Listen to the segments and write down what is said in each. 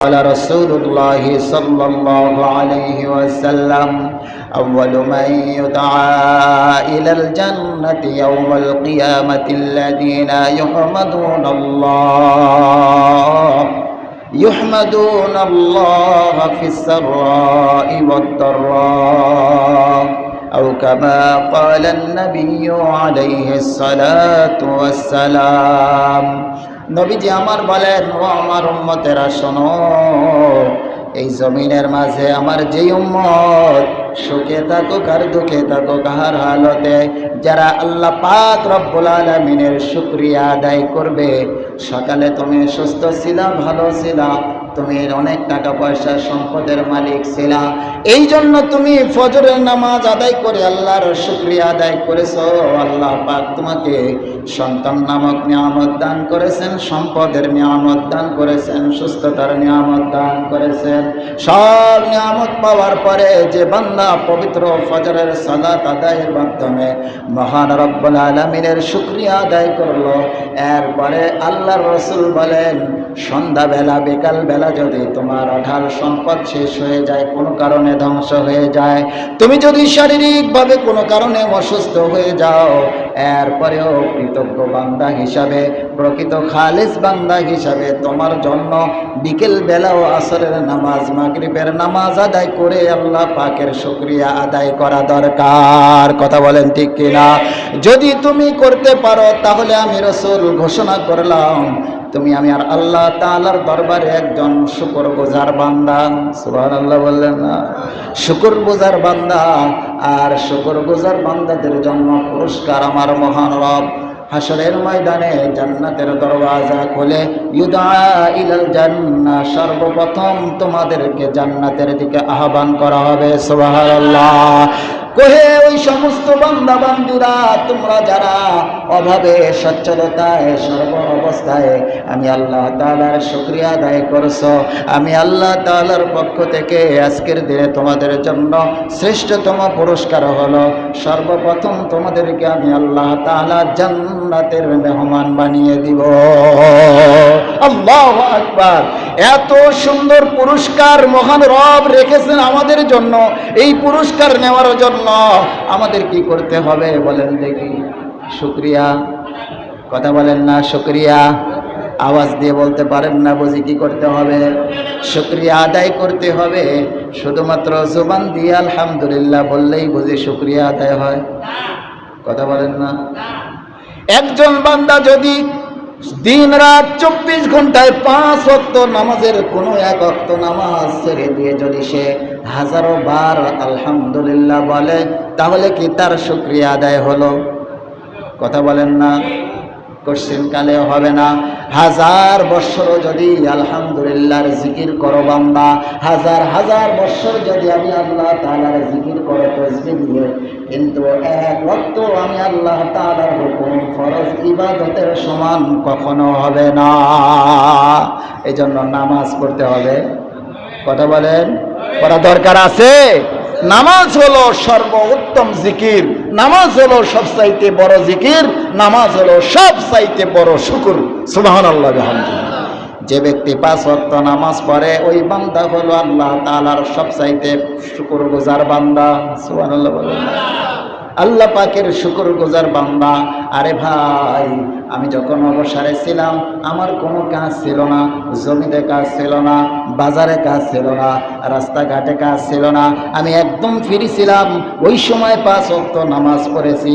قال رسول الله صلى الله عليه وسلم أول من يدعى إلى الجنة يوم القيامة الذين يحمدون الله في السراء والضراء أو كما قال النبي عليه الصلاة والسلام নবীজি আমার বলেন, ও আমার উম্মতেরা শোনো, এই জমিনের মাঝে আমার যেই উম্মত সুখে থাকুক আর দুঃখে থাকুক, কাহার হালতে যারা আল্লাহ পাক রব্বুল আলামিনের শুকরিয়া আদায় করবে। সকালে তুমি সুস্থ ছিলা, ভালো ছিলা, তুমি অনেক টাকা পয়সা সম্পদের মালিক ছিলা, এই জন্য তুমি ফজরের নামাজ আদায় করে আল্লাহর শুকরিয়া আদায় করেছো। আল্লাহ পাক তোমাকে সন্তান নামক নিয়ামত দান করেছেন, সম্পদের নিয়ামত দান করেছেন, সুস্থতার নিয়ামত দান করেছেন। সব নিয়ামত পাওয়ার পরে যে বান্দা পবিত্র ফজরের সালাত আদায়ের মাধ্যমে মহান রব্বুল আলামিনের শুকরিয়া আদায় করলো, এরপরে আল্লাহর রাসূল বলেন, সন্ধ্যাবেলা বিকালবেলা যদি তোমার অঢাল সম্পদ শেষ হয়ে যায়, কোনো কারণে ধ্বংস হয়ে যায়, তুমি যদি শারীরিকভাবে কোনো কারণে অসুস্থ হয়ে যাও, এরপরেও কৃতজ্ঞ বান্দা হিসাবে, প্রকৃত খালিস বান্দা হিসাবে তোমার জন্য বিকেল বেলাও আসরের নামাজ, মাগরিবের নামাজ আদায় করে আল্লাহ পাকের শুকরিয়া আদায় করা দরকার। কথা বলেন ঠিক কিনা? যদি তুমি করতে পারো তাহলে আমি রাসূল ঘোষণা করলাম তুমি আমি আর আল্লাহ তাআলার দরবারে একজন শুকরগুজার বান্দা। সুবহানাল্লাহ বললেন না? শুকরগুজার বান্দা। আর শুকরগুজার বান্দাদের জন্য পুরস্কার আমার মহান রব হাসরের ময়দানে জান্নাতের দরওয়াজা খুলে ইউদা ইলাল জান্নাহ, সর্বপ্রথম তোমাদেরকে জান্নাতের দিকে আহ্বান করা হবে। সুবহানাল্লাহ। কহে ওই সমস্ত বান্দা বান্দুরা, তোমরা যারা অভাবে সচ্ছলতায় সর্ব অবস্থায় আমি আল্লাহ তাআলার শুকরিয়া আদায় করছো, আমি আল্লাহ তাআলার পক্ষ থেকে আজকের দিনে তোমাদের জন্য শ্রেষ্ঠতম পুরস্কার হলো, সর্বপ্রথম তোমাদেরকে আমি আল্লাহ তাআলা জান্নাতের মেহমান বানিয়ে দিব। আল্লাহু আকবার। এত সুন্দর পুরস্কার মহান রব রেখেছেন আমাদের জন্য। এই পুরস্কার নেওয়ার জন্য আমাদের কি করতে হবে বলেন দেখি? শুকরিয়া। কথা বলেন না? শুকরিয়া। আওয়াজ দিয়ে বলতে পারেন না বুঝি? কি করতে হবে? শুকরিয়া আদায় করতে হবে। শুধুমাত্র জবান দিয়ে আলহামদুলিল্লাহ বললেই বুঝি শুকরিয়া আদায় হয়? কথা বলেন না? একজন বান্দা যদি দিন রাত 24 ঘন্টায় 5 ওয়াক্ত নামাজের কোনো এক ওয়াক্ত নামাজ ছেড়ে দিয়ে যদি সে হাজারো বার আলহামদুলিল্লাহ বলে, তাহলে কি তার শুকরিয়া আদায় হলো? কথা বলেন না? কোশ্চেন কালেও হবে না। 1000 বছর যদি আলহামদুলিল্লাহর জিকির করো বান্দা, 1000 বছর যদি আমি আল্লাহ তাআলার জিকির করো তাসবিহ দিয়ে, কিন্তু এক ওয়াক্ত আমি আল্লাহ তাআলার হুকুম ফরজ ইবাদতের সমান কখনো হবে না। এজন্য নামাজ পড়তে হবে। কথা বলেন? পড়া দরকার আছে। নামাজ হলো সর্বোত্তম জিকির, নামাজ হলো সবচাইতে বড় জিকির, নামাজ হলো সবচাইতে বড় শুকর। সুবহানাল্লাহ বিহামদিহি। যে ব্যক্তি 5 ওয়াক্ত নামাজ পড়ে ওই বান্দা হলো আল্লাহ তাআলার সবচাইতে শুকরগুজার বান্দা। সুবহানাল্লাহ বলেন। আল্লাহ পাকের শুকরগুজার বান্দা। আরে ভাই, আমি যখন অবসরে ছিলাম আমার কোনো কাজ ছিল না, জমিতে কাজ ছিল না, বাজারে কাজ ছিল না, রাস্তাঘাটে কাজ ছিল না, আমি একদম ফ্রি ছিলাম। ওই সময় 5 ওয়াক্ত নামাজ পড়েছি।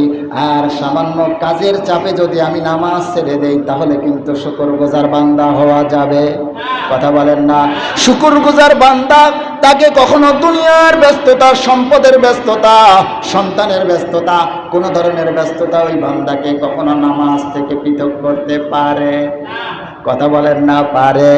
আর সামান্য কাজের চাপে যদি আমি নামাজ ছেড়ে দেই তাহলে কিন্তু শুকরগুজার বান্দা হওয়া যাবে? কথা বলেন না? শুকরগুজার বান্দা তাকে কখনো দুনিয়ার ব্যস্ততা, সম্পদের ব্যস্ততা, সন্তানের ব্যস্ততা, কোনো ধরনের ব্যস্ততা ওই বান্দাকে কখনো নামাজ থেকে পৃথক করতে পারে? কথা বলেন না? পারে?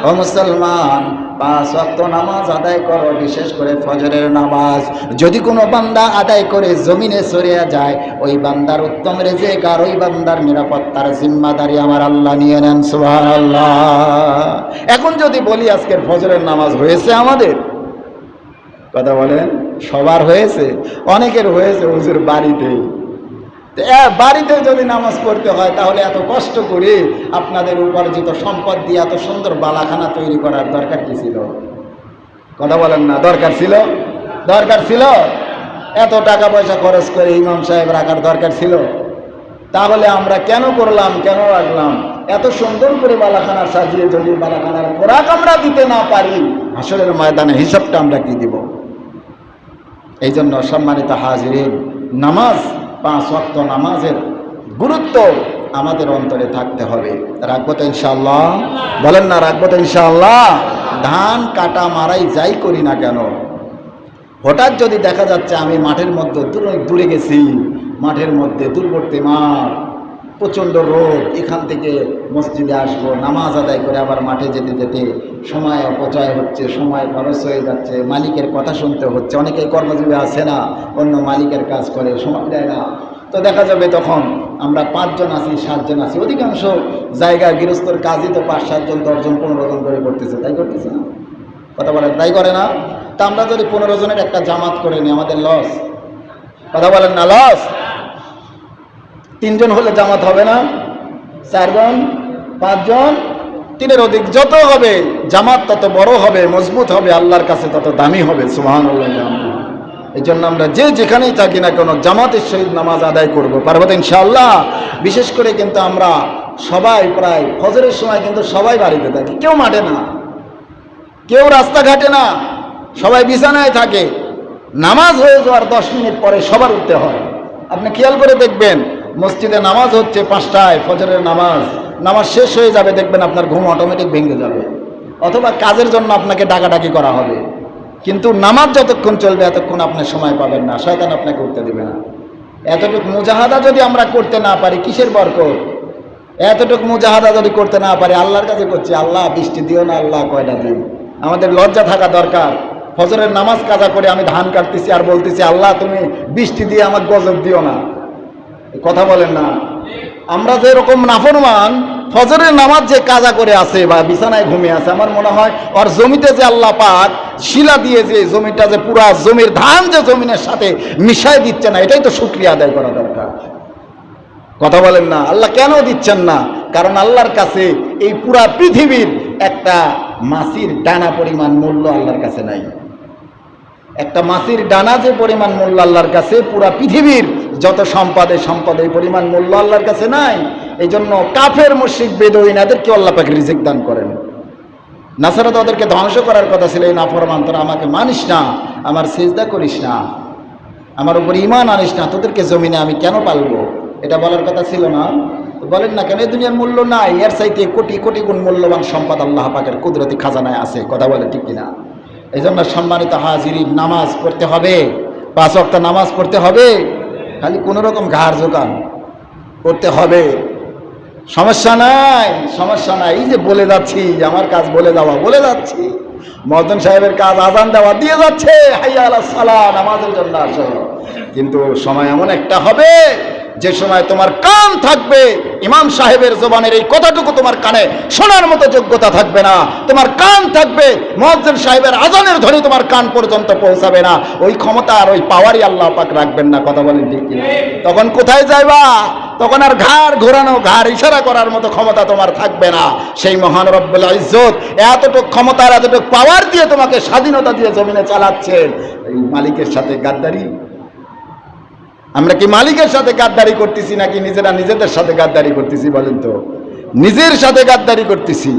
ও মুসলমান, 5 ওয়াক্ত নামাজ আদায় করো, বিশেষ করে ফজরের নামাজ। যদি কোনো বান্দা আদায় করে জমিনে সরিয়ে যায়, ওই বান্দার উত্তম রিজিক আর ওই বান্দার নিরাপত্তার জিম্মাদারি আমার আল্লাহ নিয়ে নেন। সুবহানাল্লাহ। এখন যদি বলি আজকের ফজরের নামাজ হয়েছে আমাদের? কথা বলেন? সবার হয়েছে? অনেকের হয়েছে হুজুর বাড়িতে, বাড়িতে যদি নামাজ পড়তে হয় তাহলে এত কষ্ট করে আপনাদের উপার্জিত সম্পদ দিয়ে এত সুন্দর বালাখানা তৈরি করার দরকার কি ছিল? কথা বলেন না, দরকার ছিল? দরকার ছিল? এত টাকা পয়সা খরচ করে ইমাম সাহেব রাখার দরকার ছিল? তাহলে আমরা কেন করলাম, কেন রাখলাম? এত সুন্দর করে বালাখানা সাজিয়ে যদি বালাখানার খোরাক আমরা দিতে না পারি, হাসরের ময়দানে হিসাবটা আমরা কি দিব? এই জন্য সম্মানিত হাজিরিন, নামাজ, 5 ওয়াক্ত নামাজের গুরুত্ব আমাদের অন্তরে থাকতে হবে। রাখবো তো ইনশাআল্লাহ? বলেন না, রাখবো তো ইনশাআল্লাহ? ধান কাটা মারাই যাই করি না কেন, হঠাৎ যদি দেখা যাচ্ছে আমি মাঠের মধ্যে দূরে গেছি, মাঠের মধ্যে দূরবর্তী মাঠ, প্রচণ্ড রোদ, এখান থেকে মসজিদে আসবো, নামাজ আদায় করে আবার মাঠে যেতে যেতে সময় অপচয় হচ্ছে, সময় খরচ হয়ে যাচ্ছে, মালিকের কথা শুনতে হচ্ছে। অনেকেই কর্মজীবী আছে না, অন্য মালিকের কাজ করে, সময় দেয় না। তো দেখা যাবে তখন আমরা 5 জন আছি, 7 জন আছি, অধিকাংশ জায়গায় গৃহস্থর কাজই তো 5, 7 জন, 10 জন, 15 জন করে করতেছে, তাই করতেছে না? কথা বলেন, তাই করে না? তা আমরা যদি 15 জনের একটা জামাত করে নিই, আমাদের লস? কথা বলেন না, লস? 3 জন হলে জামাত হবে না? 4 জন, 5 জন, 3-এর অধিক যত হবে জামাত তত বড় হবে, মজবুত হবে, আল্লাহর কাছে তত দামি হবে। সুবহানাল্লাহ। এই জন্য আমরা যে যেখানেই থাকি না কেন জামাতের সহিত নামাজ আদায় করবো, পারবো তো ইনশাআল্লাহ? বিশেষ করে কিন্তু আমরা সবাই প্রায় ফজরের সময় কিন্তু সবাই বাড়িতে থাকি, কেউ মাঠে না, কেউ রাস্তাঘাটে না, সবাই বিছানায় থাকে। নামাজ হয়ে যাওয়ার 10 মিনিট পরে সবার উঠতে হয়। আপনি খেয়াল করে দেখবেন, মসজিদে নামাজ হচ্ছে 5টায়, ফজরের নামাজ শেষ হয়ে যাবে, দেখবেন আপনার ঘুম অটোমেটিক ভেঙে যাবে, অথবা কাজের জন্য আপনাকে ডাকাডাকি করা হবে। কিন্তু নামাজ যতক্ষণ চলবে এতক্ষণ আপনি সময় পাবেন না, শয়তান আপনাকে উঠতে দেবে না। এতটুকু মুজাহাদা যদি আমরা করতে না পারি, কিসের বরকত? এতটুকু মুজাহাদা যদি করতে না পারি, আল্লাহর কাছে করছি, আল্লাহ বৃষ্টি দিও না, আল্লাহ কয়টা দিন। আমাদের লজ্জা থাকা দরকার। ফজরের নামাজ কাজা করে আমি ধান কাটতেছি আর বলতেছি, আল্লাহ তুমি বৃষ্টি দিয়ে আমার গজব দিও না। কথা বলেন না? আমরা যে রকম নাফরমান, ফজরের নামাজ যে কাজা করে আছে বা বিছানায় ঘুমিয়ে আছে, আমার মনে হয় ওর জমিতে যে আল্লাহ পাক শিলা দিয়ে যে জমিটা যে পুরা জমির ধান যে জমিনের সাথে মিশাই দিচ্ছে না, এটাই তো শুকরিয়া আদায় করা দরকার। কথা বলেন না? আল্লাহ কেন দিচ্ছেন না? কারণ আল্লাহর কাছে এই পুরা পৃথিবীর একটা মাছির ডানা পরিমাণ মূল্য আল্লাহর কাছে নাই। একটা মাছির ডানা যে পরিমাণ মূল্য আল্লাহর কাছে, পুরা পৃথিবীর যত সম্পদ এই পরিমাণ মূল্য আল্লাহর কাছে নাই। এই জন্য কাফের মুশরিক বেদুইন এদেরকে আল্লাহ পাক রিজিক দান করেন। নাসারা তো ওদেরকে ধ্বংস করার কথা ছিল, এই নাফরমান তোরা আমাকে মানিস না, আমার সিজদা করিস না, আমার উপর ঈমান আনিস না, তোদেরকে জমিনে আমি কেন পালবো, এটা বলার কথা ছিল না? বলেন না কেন? এই দুনিয়ার মূল্য নাই, এর চাইতে কোটি কোটি গুণ মূল্যবান সম্পদ আল্লাহ পাকের কুদরতি খাজানায় আছে। কথা বলে ঠিক কিনা? এই জন্য সম্মানিত হাজিরিন, নামাজ পড়তে হবে, 5 ওয়াক্ত নামাজ পড়তে হবে, খালি কোনো রকম ঘাড় জোগান করতে হবে, সমস্যা নাই, সমস্যা নাই। এই যে বলে যাচ্ছি, আমার কাজ বলে যাচ্ছি, মুয়াজ্জিন সাহেবের কাজ আযান দেওয়া দিয়ে যাচ্ছে, হাইয়া আলাস সালাহ, নামাজের জন্য আসো। কিন্তু সময় এমন একটা হবে যে সময় তোমার কান থাকবে, ইমাম সাহেবের জবানের এই কথাটুকু তোমার কানে শোনার মতো যোগ্যতা থাকবে না। তোমার কান থাকবে, মুয়াজ্জিন সাহেবের আযানের ধ্বনি তোমার কান পর্যন্ত পৌঁছাবে না। ওই ক্ষমতা আর ওই পাওয়ারই আল্লাহ পাক রাখবেন না। কথা বলেন ঠিক কিনা? তখন কোথায় যাইবা? তখন আর ঘাড় ঘোরানো, ঘাড় ইশারা করার মতো ক্ষমতা তোমার থাকবে না। সেই মহান রব্বুল ইজ্জত এতটুকু ক্ষমতা আর এতটুকু পাওয়ার দিয়ে তোমাকে স্বাধীনতা দিয়ে জমিনে চালাচ্ছেন। এই মালিকের সাথে গাদ্দারি, আমরা কি মালিকের সাথে গাদ্দারি করতেছি নাকি নিজেরা নিজেদের সাথে গাদ্দারি করতেছি? বলেন তো। নিজের সাথে গাদ্দারি করতেছি।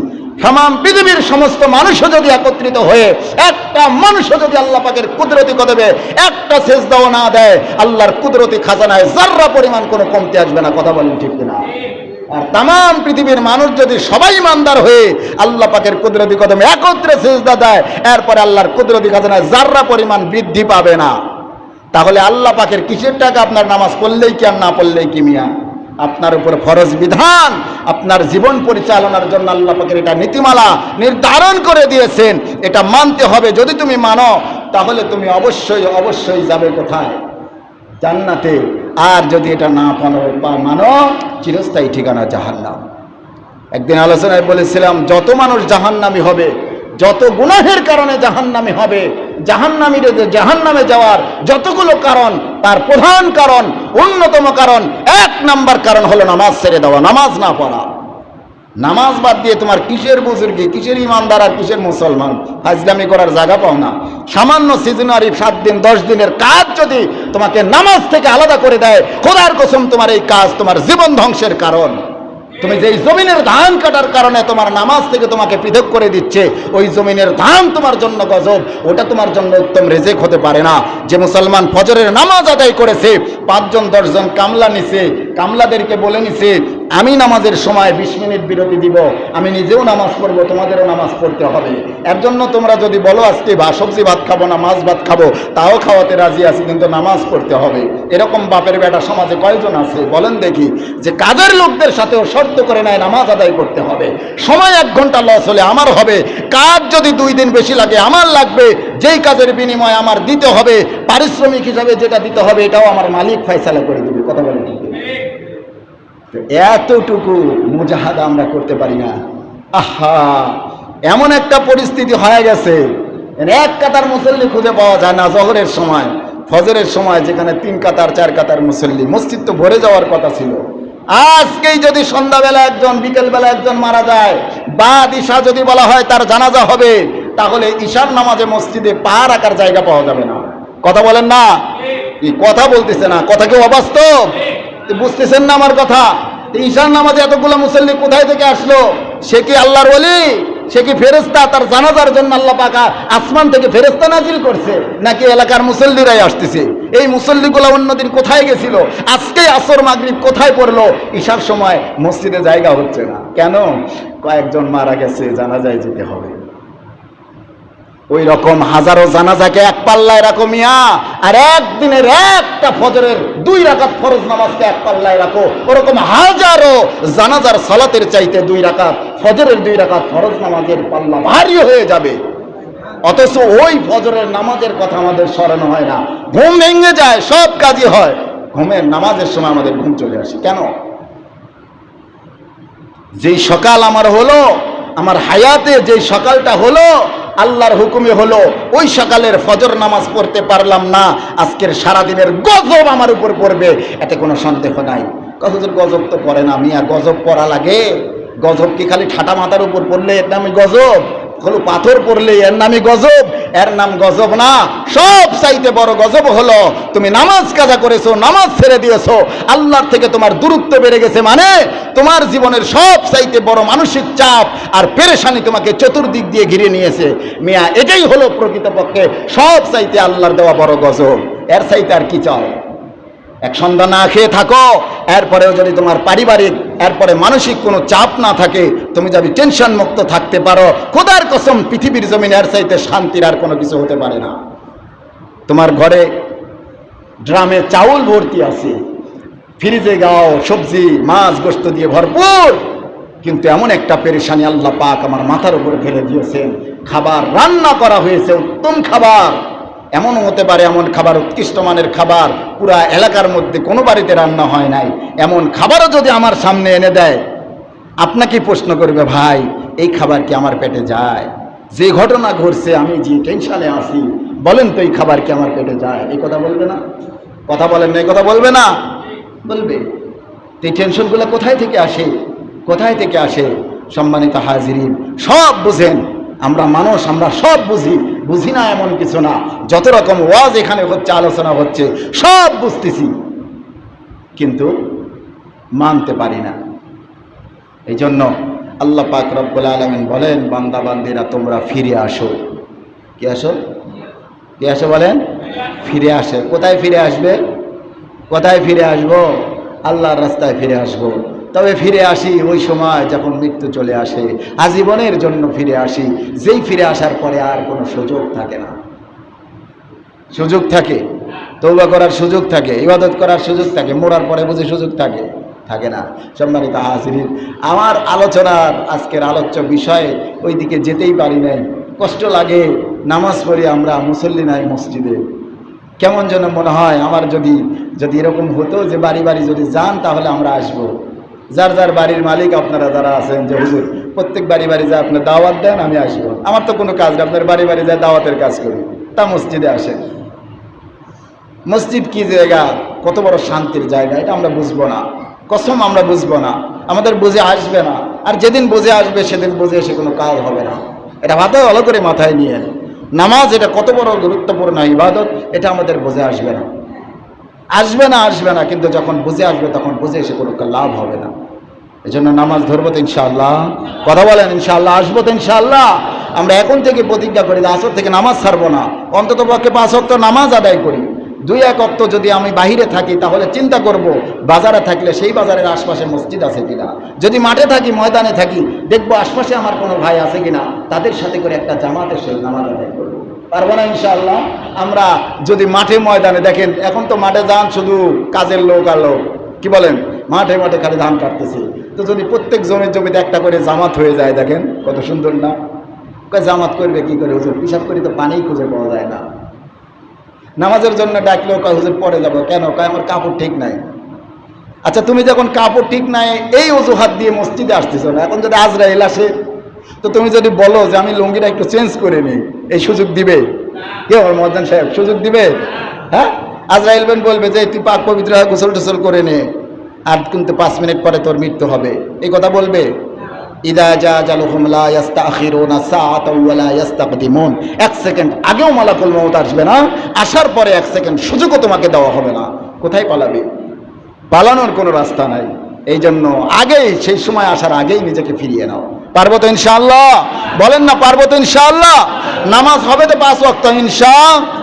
তামাম পৃথিবীর সমস্ত মানুষও যদি একত্রিত হয়ে একটা মানুষও যদি আল্লাহ পাকের কুদরতি কদমে একটা সেজদাও না দেয়, আল্লাহর কুদরতি খাজানায় যাররা পরিমাণ কোনো কমতি আসবে না। কথা বলেন ঠিক কিনা? আর তামাম পৃথিবীর মানুষ যদি সবাই ইমানদার হয়ে আল্লাহ পাকের কুদরতি কদমে একত্রে সেজদা দেয়, এরপরে আল্লাহর কুদরতি খাজানায় যাররা পরিমাণ বৃদ্ধি পাবে না। তাহলে আল্লাহ পাকের কিসের টাকা? আপনার নামাজ পড়লেই কি আর না পড়লেই কি মিয়া? আপনার উপর ফরজ বিধান, আপনার জীবন পরিচালনার জন্য আল্লাহ পাকের এটা নীতিমালা নির্ধারণ করে দিয়েছেন, এটা মানতে হবে। যদি তুমি মানো তাহলে তুমি অবশ্যই অবশ্যই যাবে কোথায়? জান্নাতে। আর যদি এটা না মানো, চিরস্থায়ী ঠিকানা জাহান্নাম। একদিন আলোচনায় বলেছিলাম, যত মানুষ জাহান্নামী হবে, যত গুনাহের কারণে জাহান্নামী হবে, জাহান্নামীদের জাহান্নামে যাওয়ার যতগুলো কারণ, তার প্রধান কারণ অন্যতম কারণ, 1 নাম্বার কারণ হলো নামাজ ছেড়ে দেওয়া, নামাজ না পড়া। নামাজ বাদ দিয়ে তোমার কিসের বুজুর্গি, কিসের ইমানদার আর কিসের মুসলমান, ফাজলামি করার জায়গা পাও না। সামান্য সিজনারি 7 দিন 10 দিনের কাজ যদি তোমাকে নামাজ থেকে আলাদা করে দেয়, খোদার কসম তোমার এই কাজ তোমার জীবন ধ্বংসের কারণ। তুমি যেই জমিনের ধান কাটার কারণে তোমার নামাজ থেকে তোমাকে পৃথক করে দিচ্ছে, ওই জমিনের ধান তোমার জন্য গজব, ওটা তোমার জন্য উত্তম রেজেক হতে পারে না। যে মুসলমান ফজরের নামাজ আদায় করেছে, 5 জন 10 জন কামলা নিছে, কামলাদেরকে বলে নিছে আমি নামাজের সময় 20 মিনিট বিরতি দিব, আমি নিজেও নামাজ পড়বো, তোমাদেরও নামাজ পড়তে হবে। এর জন্য তোমরা যদি বলো আজকে সবজি ভাত খাবো না, মাছ ভাত খাবো, তাও খাওয়াতে রাজি আছি, কিন্তু নামাজ পড়তে হবে। এরকম বাপের বেটা সমাজে কয়জন আছে বলেন দেখি, যে কাজের লোকদের সাথেও শর্ত করে নেয় নামাজ আদায় করতে হবে। সময় 1 ঘন্টা লস হলে আমার হবে, কাজ যদি 2 দিন বেশি লাগে আমার লাগবে, যেই কাজের বিনিময়ে আমার দিতে হবে, পারিশ্রমিক হিসাবে যেটা দিতে হবে এটাও আমার মালিক ফয়সালা করে দিবে। কথা বলেন ঠিক? এতটুকু মুজাহাদা আমরা করতে পারি না। আহা, এমন একটা পরিস্থিতি হয়ে গেছে, 1 কাতার মুসল্লি খুঁজে পাওয়া যায় না জোহরের সময়, ফজরের সময় যেখানে 3 কাতার 4 কাতার মুসল্লি, মসজিদ তো ভরে যাওয়ার কথা ছিল। আজকেই যদি সন্ধ্যাবেলা একজন, বিকেলবেলা একজন মারা যায়, বাদ ঈশা যদি বলা হয় তার জানাজা হবে, তাহলে ঈশার নামাজে মসজিদে পা রাখার জায়গা পাওয়া যাবে না। কথা বলেন না? এই কথা বলতেছে না, কথা কি অবাস্তব? বুঝতেছেন না আমার কথা? ঈশার নামাজে এতগুলো মুসল্লি কোথায় থেকে আসলো? সে কি আল্লাহর ওলি? সে কি ফেরেশতা? তার জানাজার জন্য আল্লাহ পাক আসমান থেকে ফেরেশতা নাজিল করছে, নাকি এলাকার মুসল্লিরাই আসতেছে? এই মুসল্লিগুলো অন্যদিন কোথায় গেছিল? আজকে আসর মাগরিব কোথায় পড়লো? ঈশার সময় মসজিদে জায়গা হচ্ছে না কেন? কয়েকজন মারা গেছে, জানাজায় যেতে হবে। ওই রকম হাজারো জানাজাকে এক পাল্লায় রাখো মিয়া, আর একদিনের একটা ফজরের 2 রাকাত ফরজ নামাজকে এক পাল্লায় রাখো। ওরকম হাজারো জানাজার সালাতের চাইতে 2 রাকাত ফজরের 2 রাকাত ফরজ নামাজের পাল্লা ভারী হয়ে যাবে। অথচ ওই ফজরের নামাজের কথা আমাদের স্মরণ হয় না, ঘুম ভেঙে যায়, সব কাজই হয়, ঘুমের নামাজের সময় আমাদের ঘুম চলে আসে কেন? যেই সকাল আমার হলো, আমার হায়াতে যেই সকালটা হলো আল্লাহর হুকুমে হলো, ওই সকালের ফজর নামাজ পড়তে পারলাম না, আজকের সারাদিনের গজব আমার উপর পড়বে, এতে কোনো সন্দেহ নাই। হুজুর গজব তো পড়ে না মিয়া, গজব পড়া লাগে? গজব কি খালি ঠাটা মাথার উপর পড়লে এর নামে গজব? হলো পাথর পড়লে এর নামে গজব? এর নাম গজব না। সব চাইতে বড় গজব হলো তুমি নামাজ কাজা করেছো, নামাজ ছেড়ে দিয়েছো, আল্লাহর থেকে তোমার দূরত্ব বেড়ে গেছে, মানে তোমার জীবনের সব চাইতে বড় মানসিক চাপ আর পেরেশানি তোমাকে চতুর্দিক দিয়ে ঘিরে নিয়েছে মিয়া। এটাই হলো প্রকৃতপক্ষে সব চাইতে আল্লাহর দেওয়া বড় গজব। এর চাইতে আর কি চাও? এক সন্ধ্যা না খেয়ে থাকো, এরপরেও যদি তোমার পারিবারিক এরপরে মানসিক কোনো চাপ না থাকে, তুমি যদি টেনশন মুক্ত থাকতে পারো, খোদার কসম পৃথিবীর জমিনে এর চাইতে শান্তির আর কোনো কিছু হতে পারে না। তোমার ঘরে ড্রামে চাউল ভর্তি আছে, ফ্রিজে গাও সবজি মাছ গোস্ত দিয়ে ভরপুর, কিন্তু এমন একটা পেরেশানি আল্লাহ পাক আমার মাথার উপর ফেলে দিয়েছেন, খাবার রান্না করা হয়েছে উত্তম খাবার, এমনও হতে পারে এমন খাবার উৎকৃষ্ট মানের খাবার পুরা এলাকার মধ্যে কোনো বাড়িতে রান্না হয় নাই, এমন খাবারও যদি আমার সামনে এনে দেয়, আপনাকে প্রশ্ন করবে ভাই এই খাবার কি আমার পেটে যায়? যে ঘটনা ঘটছে, আমি যে টেনশনে আছি, বলেন তো এই খাবার কি আমার পেটে যায়? এই কথা বলবে না? কথা বলেন না? এই কথা বলবে না? বলবে। এই টেনশনগুলো কোথায় থেকে আসে? কোথায় থেকে আসে? সম্মানিত হাজিরিন, সব বুঝেন, আমরা মানুষ, আমরা সব বুঝি, বুঝি না এমন কিছু না। যত রকম ওয়াজ এখানে হচ্ছে, আলোচনা হচ্ছে, সব বুঝতেছি, কিন্তু মানতে পারি না। এই জন্য আল্লাহ পাক রব্বুল আলামিন বলেন, বান্দা বান্দিরা তোমরা ফিরে আসো। কি আসো? কি আসো বলেন? ফিরে আসে। কোথায় ফিরে আসবে? কোথায় ফিরে আসবো? আল্লাহর রাস্তায় ফিরে আসবো। তবে ফিরে আসি ওই সময় যখন মৃত্যু চলে আসে, আজীবনের জন্য ফিরে আসি, যেই ফিরে আসার পরে আর কোনো সুযোগ থাকে না। সুযোগ থাকে, তওবা করার সুযোগ থাকে, ইবাদত করার সুযোগ থাকে, মরার পরে বুঝি সুযোগ থাকে? থাকে না। সম্মানিত হাজিরিন, আমার আলোচনার আজকের আলোচ্য বিষয়ে ওই দিকে যেতেই পারি নাই, কষ্ট লাগে। নামাজ পড়ি আমরা, মুসল্লি নাই মসজিদে, কেমন যেন মনে হয় আমার যদি এরকম হতো যে বাড়ি বাড়ি যদি যান তাহলে আমরা আসবো। যার যার বাড়ির মালিক আপনারা যারা আছেন, যে হুজুর প্রত্যেক বাড়ি বাড়ি যা আপনার দাওয়াত দেন, আমি আসবো, আমার তো কোনো কাজ নেই, আপনার বাড়ি বাড়ি যা দাওয়াতের কাজ করি, তা মসজিদে আসেন। মসজিদ কি জায়গা, কত বড় শান্তির জায়গা, এটা আমরা বুঝবো না, কসম আমরা বুঝবো না, আমাদের বুঝে আসবে না। আর যেদিন বুঝে আসবে সেদিন বুঝে এসে কোনো কাজ হবে না। এটা ভালো করে মাথায় নিয়ে নামাজ এটা কত বড় গুরুত্বপূর্ণ ইবাদত, এটা আমাদের বুঝে আসবে না, আসবে না। কিন্তু যখন বুঝে আসবে তখন বুঝে এসে কোনো লাভ হবে না। এই জন্য নামাজ ধরবো তো ইনশাআল্লাহ, কথা বলেন ইনশাআল্লাহ, আসবো তো ইনশাআল্লাহ। আমরা এখন থেকে প্রতিজ্ঞা করি যে আসর থেকে নামাজ ছাড়বো না, অন্তত পক্ষে 5 ওয়াক্ত নামাজ আদায় করি। 2-1 ওয়াক্ত যদি আমি বাহিরে থাকি তাহলে চিন্তা করব বাজারে থাকলে সেই বাজারের আশপাশে মসজিদ আছে কিনা, যদি মাঠে থাকি ময়দানে থাকি দেখবো আশপাশে আমার কোনো ভাই আছে কিনা, তাদের সাথে করে একটা জামাতে সেই নামাজ আদায় করবো। পারবো না ইনশাআল্লাহ? আমরা যদি মাঠে ময়দানে দেখেন, এখন তো মাঠে যান শুধু কাজের লোক আর লোক, কি বলেন, মাঠে মাঠে খালি ধান কাটতেছে। তো যদি প্রত্যেক জমিতে একটা করে জামাত হয়ে যায়, দেখেন কত সুন্দর না? জামাত করবে কি করে হুজুর, পিসাব করি তো পানি খুঁজে পাওয়া যায় না। নামাজের জন্য ডাকলেও কয় হুজুর পরে যাবো, কেন? কয় আমার কাপড় ঠিক নাই। আচ্ছা তুমি যখন কাপড় ঠিক নাই এই অজুহাত দিয়ে মসজিদে আসতেছো না, এখন যদি আজরাইল আসে তো তুমি যদি বলো যে আমি লুঙ্গিটা একটু চেঞ্জ করে নিই, এই সুযোগ দিবে কে? আমার মহাজন সাহেব সুযোগ দিবে? হ্যাঁ, আজরাইল বেন বলবে যে তুই পাক পবিত্র হয়ে গোসল টোসল করে নে, আর কিন্তু 5 মিনিট পরে তোর মৃত্যু হবে, এই কথা বলবে? ইদা জা জালুহুম লা ইস্তাখিরুনা সাআতাও ওয়া লা ইস্তাকদিমুন, 1 সেকেন্ড আগেও মালাকুল মউত আসবে না, আসার পরে 1 সেকেন্ড সুযোগও তোমাকে দেওয়া হবে না। কোথায় পালাবে? পালানোর কোনো রাস্তা নাই। এই জন্য আগেই, সেই সময় আসার আগেই নিজেকে ফিরিয়ে নাও। পারবো তো ইনশাআল্লাহ? বলেন না পারবো তো ইনশাআল্লাহ? নামাজ হবে তো 5 ওয়াক্ত ইনশাআল্লাহ।